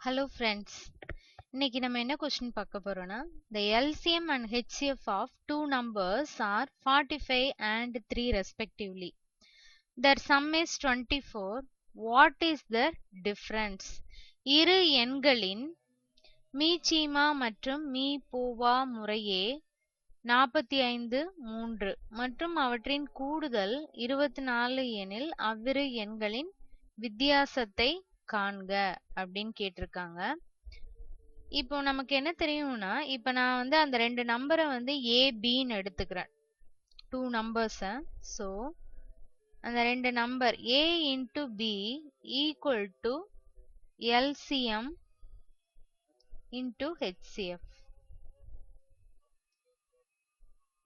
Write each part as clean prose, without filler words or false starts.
Hello friends. இன்னைக்கு நம்ம என்ன question பார்க்க போறோம்னா the LCM and HCF of two numbers are 45 and 3 respectively. Their sum is 24. What is the difference? இரு எண்களின் மீச்சீமா மற்றும் மீ போவா முறையே 45 3 மற்றும் அவற்றின் கூடுதல் 24 எனில் அவ்விரு எண்களின் வித்தியாசத்தை காண்க அப்படின்னு கேட்டிருக்காங்க. இப்போ நமக்கு என்ன தெரியும்னா, இப்ப நான் வந்து அந்த ரெண்டு நம்பரை வந்து A, Bன்னு எடுத்துக்கிறேன். டூ நம்பர்ஸ. ஸோ அந்த ரெண்டு number A into B equal to LCM into HCF.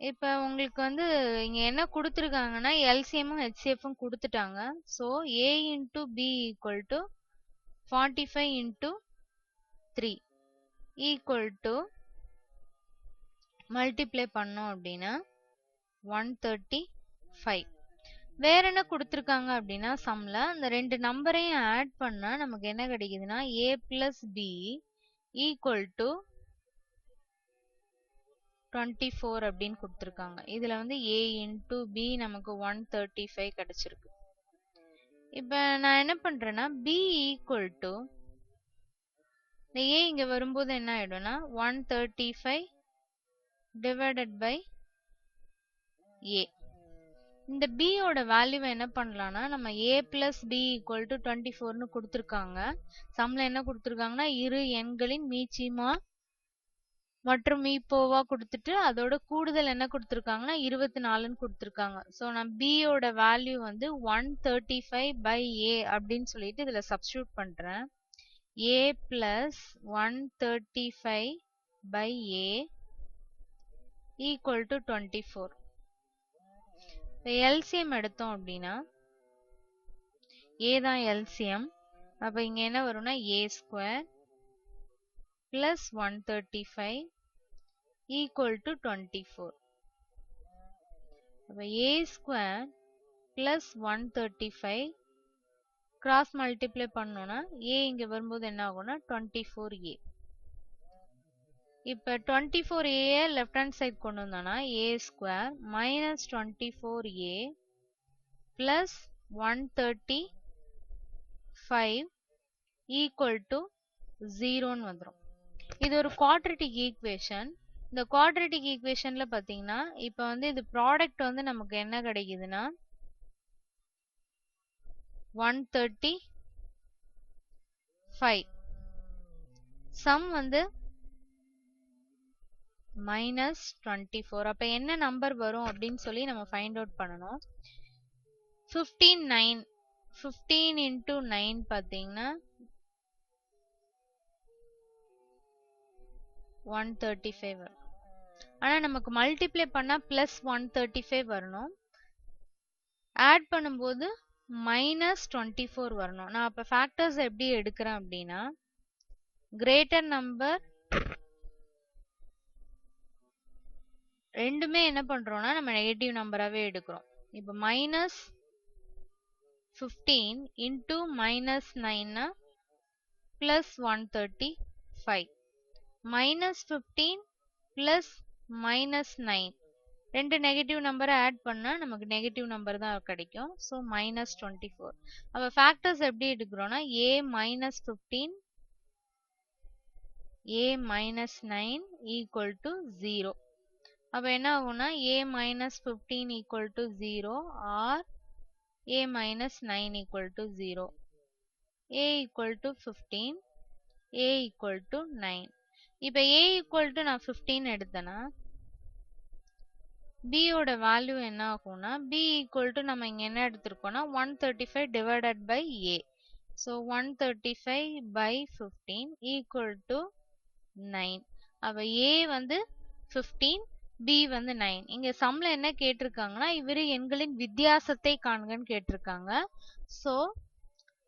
இப்ப உங்களுக்கு வந்து இங்க என்ன கொடுத்துருக்காங்கன்னா LCMம் HCFம் கொடுத்துட்டாங்க. So A into B equal to 45 into 3 equal to multiply பண்ணோம் அப்படின்னா 135. வேற என்ன கொடுத்துருக்காங்க அப்படின்னா சம்ல அந்த ரெண்டு நம்பரையும் ஆட் பண்ணா நமக்கு என்ன கிடைக்குதுன்னா A plus B equal to 24 அப்படின்னு கொடுத்துருக்காங்க. இதுல வந்து A into B நமக்கு 135 கிடைச்சிருக்கு. இப்ப நான் என்ன பண்றேன்னா B equal to இந்த A இங்க வரும்போது என்ன ஆயிடும்னா 135 divided by A. இந்த B ஓட வேல்யூவை என்ன பண்ணலாம்னா நம்ம A plus B equal to 24ன்னு கொடுத்துருக்காங்க. சம்ல என்ன கொடுத்துருக்காங்கன்னா இரு எண்களின் மீச்சீமா மற்றும் மீப்போவா கொடுத்துட்டு அதோட கூடுதல் என்ன கொடுத்துருக்காங்கன்னா 24ன்னு கொடுத்துருக்காங்க. ஸோ நான் B ஓட வேல்யூ வந்து 135 by A அப்படின்னு சொல்லிட்டு இதுல சப்ஸ்டியூட் பண்றேன். A plus 135 by A equal to 24. இப்போ LCM எடுத்தோம் அப்படின்னா A தான் LCM. அப்ப இங்க என்ன வரும்னா A square plus 135 equal to 24. அப்ப A square plus 135 cross multiply பண்ணோம்னா A இங்க வரும்போது என்ன ஆகும்னா 24A. இப்ப 24A left hand side கொண்டு வந்தோம்னா A square minus 24A plus 135 equal to 0ன்னு வந்துரும். இது ஒரு quadratic equation. இந்த quadratic equationல பாத்தீங்கன்னா இப்ப வந்து இது ப்ராடக்ட் வந்து நமக்கு என்ன கிடைக்குதுன்னா 135. சம் வந்து -24. அப்ப என்ன நம்பர் வரும் அப்படின்னு சொல்லி நம்ம ஃபைண்ட் அவுட் பண்ணணும். 15 into 9 பாத்தீங்கன்னா 135 வரும். ஆனா நமக்கு மல்டிப்ளை பண்ணா +135 வரணும். ஆட் பண்ணும்போது -24 வரணும். நான் அப்ப ஃபேக்டர்ஸ் எப்படி எடுக்கிறேன் அப்படின்னா கிரேட்டர் நம்பர் ரெண்டுமே என்ன பண்றோம்னா நம்ம நெகட்டிவ் நம்பராவே எடுக்கிறோம். இப்ப -15 into -9னா +135. -15 plus -9 ரெண்டு நெகட்டிவ் நம்பரை ஆட் பண்ணா நமக்கு நெகட்டிவ் நம்பர் தான் கிடைக்கும். ஸோ -24. அப்ப ஃபேக்டர்ஸ் எப்படி எடுக்கிறோம்னா A -15 A -9 equal to 0. அப்ப என்ன ஆகும்னா A -15 equal to 0 or A -9 equal to 0. A equal to 15 A equal to 9. இப்ப A equal to நான் 15 எடுத்தேன்னா B ஓட வேல்யூ என்ன ஆகும்னா B equal to நம்ம இங்க என்ன எடுத்திருக்கோம்னா 135 divided by A. So 135 by 15 equal to 9. அப்ப A வந்து 15 B வந்து 9. இங்க சம்ல என்ன கேட்டிருக்காங்கன்னா இவ்விரு எண்களின் வித்தியாசத்தை காண்கன்னு கேட்டிருக்காங்க. So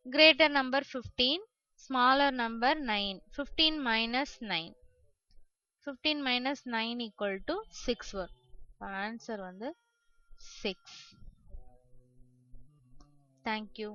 greater number 15, smaller number 9. 15 minus 9. 15 minus 9 equal to 6 வரும். Answer வந்து 6. Thank you.